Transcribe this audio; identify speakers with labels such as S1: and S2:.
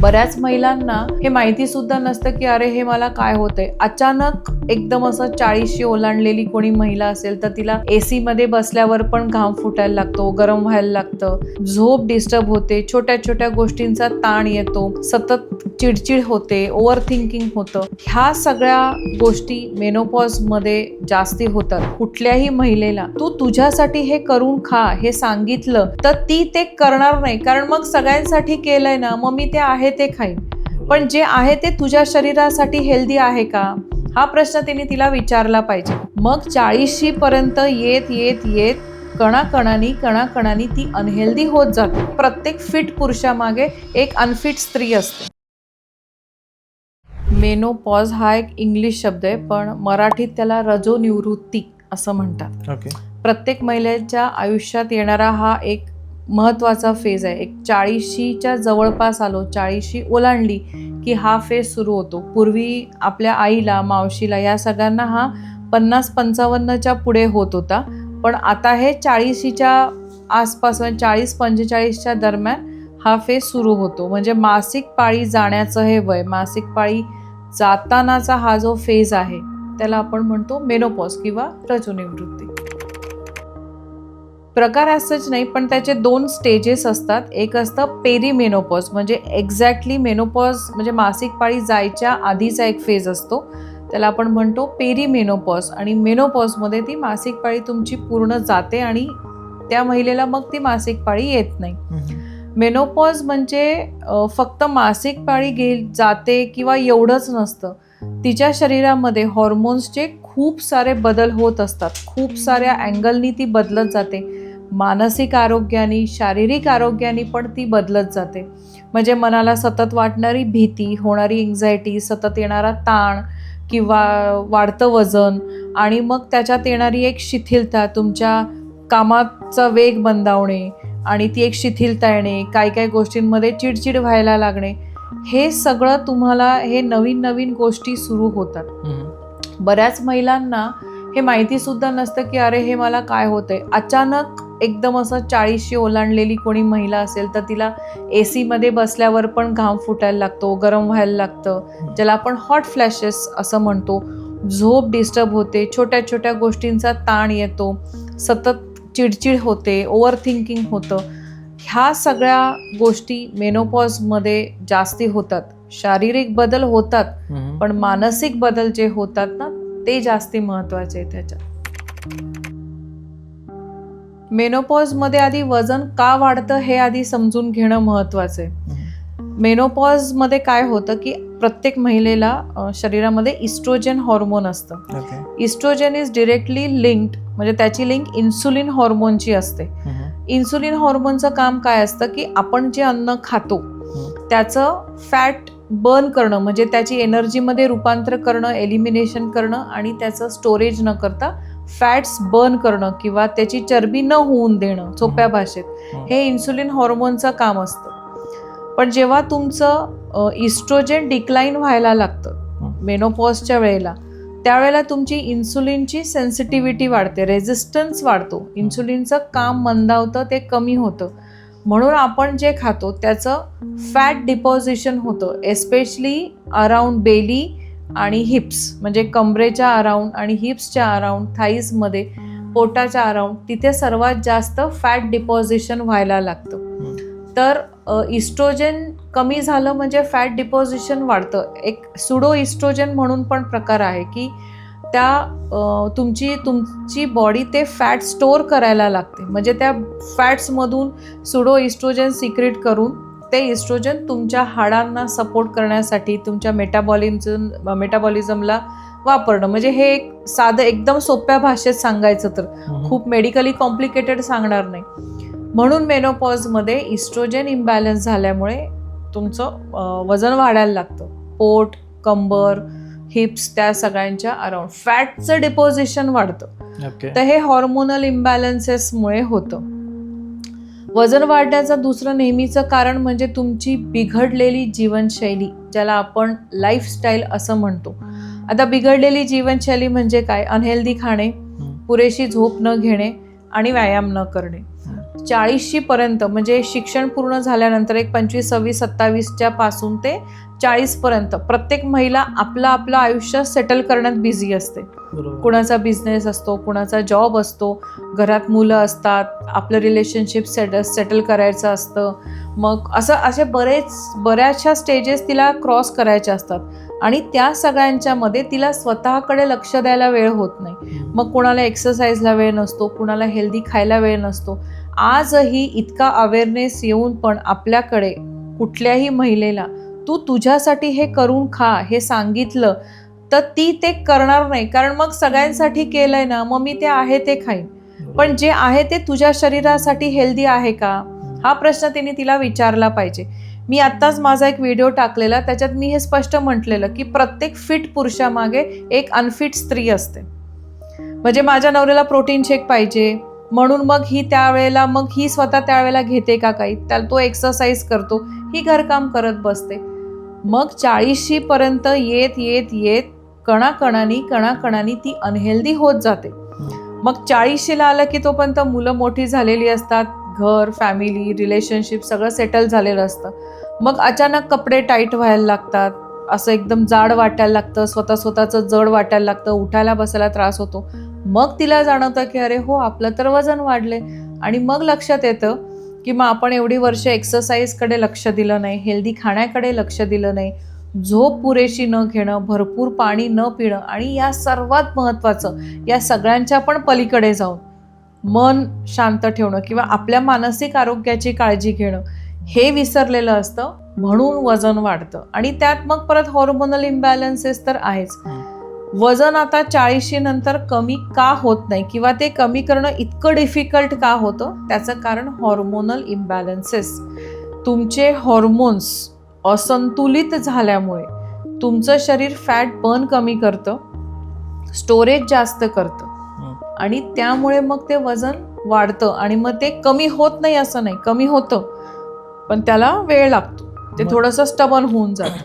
S1: बऱ्याच महिलांना हे माहिती सुद्धा नसतं की अरे हे मला काय होतंय. अचानक एकदम असं 40शी ओलांडलेली कोणी महिला असेल तर तिला एसी मध्ये बसल्यावर पण घाम फुटायला लागतो, गरम व्हायला लागतं, झोप डिस्टर्ब होते, छोट्या छोट्या गोष्टींचा ताण येतो, सतत चिडचिड होते, ओव्हर थिंकिंग होतं. ह्या सगळ्या गोष्टी मेनोपॉज मध्ये जास्ती होतात. कुठल्याही महिलेला तू तुझ्यासाठी हे करून खा हे सांगितलं तर ती ते करणार नाही, कारण मग सगळ्यांसाठी केलंय ना, मग मी ते आहे ते खाईन. पण जे आहे ते तुझ्या शरीरासाठी हेल्दी आहे का, हा प्रश्न तिने तिला विचारला पाहिजे. मग 40शी पर्यंत येत येत येत कणाकणानी ती अनहेल्दी होत जाते. प्रत्येक फिट पुरुषामागे एक अनफिट स्त्री असते. मेनोपॉज हा एक इंग्लिश शब्द आहे, पण मराठीत त्याला रजोनिवृत्ती असं म्हणतात. प्रत्येक महिलेच्या आयुष्यात येणारा हा एक महत्त्वाचा फेज आहे. एक 40शीच्या जवळपास आलो, 40शी ओलांडली की हा फेज सुरू होतो. पूर्वी आपल्या आईला, मावशीला या सगळ्यांना हा 50-55च्या पुढे होत होता, पण आता हे 40शीच्या आसपास 40-45च्या दरम्यान हा फेज सुरू होतो. म्हणजे मासिक पाळी जाण्याचं हे वय, मासिक पाळी जातानाचा हा जो फेज आहे त्याला आपण म्हणतो मेनोपॉज किंवा रजोनिवृत्ती. प्रकार असंच नाही, पण त्याचे 2 स्टेजेस असतात. एक असतं पेरीमेनोपॉज, म्हणजे एक्झॅक्टली मेनोपॉज म्हणजे मासिक पाळी जायच्या आधीचा एक फेज असतो, त्याला आपण म्हणतो पेरीमेनोपॉज. आणि मेनोपॉजमध्ये ती मासिक पाळी तुमची पूर्ण जाते आणि त्या महिलेला मग ती मासिक पाळी येत नाही. मेनोपॉज म्हणजे फक्त मासिक पाळी जाते किंवा एवढंच नसतं. तिच्या शरीरामध्ये हॉर्मोन्सचे खूप सारे बदल होत असतात. खूप साऱ्या अँगलनी ती बदलत जाते. मानसिक आरोग्याने, शारीरिक आरोग्याने पण ती बदलत जाते. म्हणजे मनाला सतत वाटणारी भीती, होणारी एन्झायटी, सतत येणारा ताण किंवा वाढतं वजन, आणि मग त्याच्यात येणारी एक शिथिलता, तुमच्या कामाचा वेग मंदावणे आणि ती एक शिथिलता येणे, काही गोष्टींमध्ये चिडचिड व्हायला लागणे, हे सगळं तुम्हाला हे नवीन नवीन गोष्टी सुरू होतात. बऱ्याच महिलांना हे माहिती सुद्धा नसतं की अरे हे मला काय होतंय. अचानक एकदम असं 40शी ओलांडलेली कोणी महिला असेल तर तिला एसी मध्ये बसल्यावर पण घाम फुटायला लागतो, गरम व्हायला लागतं, ज्याला आपण हॉट फ्लॅशेस असं म्हणतो, झोप डिस्टर्ब होते, छोट्या छोट्या गोष्टींचा ताण येतो, सतत चिडचिड होते, ओव्हर थिंकिंग होतं. ह्या सगळ्या गोष्टी मेनोपॉजमध्ये जास्ती होतात. शारीरिक बदल होतात, पण मानसिक बदल जे होतात ना ते जास्ती महत्वाचे आहे त्याच्यात. मेनोपॉजमध्ये आधी वजन का वाढतं हे आधी समजून घेणं महत्वाचं आहे. मेनोपॉजमध्ये काय होतं की प्रत्येक महिलेला शरीरामध्ये इस्ट्रोजन हॉर्मोन असतं. इस्ट्रोजन इज डिरेक्टली लिंक्ड, म्हणजे त्याची लिंक इन्सुलिन हॉर्मोनची असते. इन्सुलिन हॉर्मोनचं काम काय असतं की आपण जे अन्न खातो त्याचं फॅट बर्न करणं, म्हणजे त्याची एनर्जीमध्ये रूपांतर करणं, एलिमिनेशन करणं आणि त्याचं स्टोरेज न करता फॅट्स बर्न करणं किंवा त्याची चरबी न होऊन देणं, सोप्या भाषेत हे इन्सुलिन हॉर्मोनचं काम असतं. पण जेव्हा तुमचं इस्ट्रोजन डिक्लाइन व्हायला लागतं मेनोपॉजच्या वेळेला, त्यावेळेला तुमची इन्सुलिनची सेन्सिटिव्हिटी वाढते, रेझिस्टन्स वाढतो, इन्सुलिनचं काम मंदावतं, ते कमी होतं. म्हणून आपण जे खातो त्याचं फॅट डिपॉझिशन होतं, एस्पेशली अराउंड बेली आणि हिप्स, म्हणजे कमरेच्या अराउंड आणि हिप्सच्या अराउंड, थाईजमध्ये, पोटाच्या अराउंड, तिथे सर्वात जास्त फॅट डिपॉझिशन व्हायला लागतं. तर इस्ट्रोजन कमी झालं म्हणजे फॅट डिपॉझिशन वाढतं. एक सुडो इस्ट्रोजन म्हणून पण प्रकार आहे की त्या तुमची बॉडी ते फॅट स्टोअर करायला लागते, म्हणजे त्या फॅट्समधून सुडो इस्ट्रोजन सिक्रेट करून ते इस्ट्रोजन तुमच्या हाडांना सपोर्ट करण्यासाठी, तुमच्या मेटाबॉलिझमला वापरणं. म्हणजे हे एक साधं एकदम सोप्या भाषेत सांगायचं तर, खूप मेडिकली कॉम्प्लिकेटेड सांगणार नाही. म्हणून मेनोपॉजमध्ये इस्ट्रोजन इम्बॅलन्स झाल्यामुळे तुमचं वजन वाढायला लागतं. पोट, कंबर, हिप्स, त्या सगळ्यांच्या अराउंड फॅटचं डिपॉझिशन वाढतं. तर हे हॉर्मोनल इम्बॅलन्सेसमुळे होतं. वजन वाढण्याचं दुसरं नेहमीचं कारण म्हणजे तुमची बिघडलेली जीवनशैली, ज्याला आपण लाईफस्टाईल असं म्हणतो. आता बिघडलेली जीवनशैली म्हणजे काय? अनहेल्दी खाणे, पुरेशी झोप न घेणे आणि व्यायाम न करणे. 40शी पर्यंत म्हणजे शिक्षण पूर्ण झाल्यानंतर एक 25, 26, 27च्या पासून ते 40 पर्यंत प्रत्येक महिला आपलं आयुष्य सेटल करण्यात बिझी असते. कुणाचा बिझनेस असतो, कुणाचा जॉब असतो, घरात मुलं असतात, आपलं रिलेशनशिप सेटल करायचं असतं. मग असे बऱ्याचशा स्टेजेस तिला क्रॉस करायच्या असतात आणि त्या सगळ्यांच्यामध्ये तिला स्वतःकडे लक्ष द्यायला वेळ होत नाही. मग कुणाला एक्सरसाइजला वेळ नसतो, कुणाला हेल्दी खायला वेळ नसतो. आजही इतका अवेअरनेस येऊन पण आपल्याकडे कुठल्याही महिलेला तू तुझ्यासाठी हे करून खा हे सांगितलं तर ती ते करणार नाही. कारण मग सगळ्यांसाठी केलंय ना, मग मी ते आहे ते खाईन. पण जे आहे ते तुझ्या शरीरासाठी हेल्दी आहे का, हा प्रश्न तिने तिला विचारला पाहिजे. मी आत्ताच माझा एक व्हिडिओ टाकलेला, त्याच्यात मी हे स्पष्ट म्हटलेलं की प्रत्येक फिट पुरुषामागे एक अनफिट स्त्री असते. म्हणजे माझ्या नवऱ्याला प्रोटीन शेक पाहिजे म्हणून मग ही स्वतः त्यावेळेला घेते का काही, त्याला तो एक्सरसाइज करतो, ही घरकाम करत बसते. मग 40शी पर्यंत येत कणाकणानी ती अनहेल्दी होत जाते. मग 40शीला आलं की तोपर्यंत मुलं मोठी झालेली असतात, घर, फॅमिली, रिलेशनशिप सगळं सेटल झालेलं असतं. मग अचानक कपडे टाईट व्हायला लागतात, असं एकदम जाड वाटायला लागतं, स्वतःचं जड वाटायला लागतं, उठायला बसायला त्रास होतो. मग तिला जाणवतं की अरे हो, आपलं तर वजन वाढले. आणि मग लक्षात येतं की मग आपण एवढी वर्ष एक्सरसाइजकडे लक्ष दिलं नाही, हेल्दी खाण्याकडे लक्ष दिलं नाही, झोप पुरेशी न घेणं, भरपूर पाणी न पिणं आणि या सर्वात महत्त्वाचं या सगळ्यांच्या पण पलीकडे जाऊन मन शांत ठेवणं किंवा आपल्या मानसिक आरोग्याची काळजी घेणं हे विसरलेलं असतं. म्हणून वजन वाढतं. आणि त्यात मग परत हॉर्मोनल इम्बॅलन्सेस तर आहेच. वजन आता 40शी नंतर कमी का होत नाही किंवा ते कमी करणं इतकं डिफिकल्ट का होतं, त्याचं कारण हॉर्मोनल इम्बॅलन्सेस. तुमचे हॉर्मोन्स असंतुलित झाल्यामुळे तुमचं शरीर फॅट बर्न कमी करतं, स्टोरेज जास्त करतं आणि त्यामुळे मग ते वजन वाढतं. आणि मग ते कमी होत नाही असं नाही, कमी होतं पण त्याला वेळ लागतो, ते थोडंसं स्टबन होऊन जातं.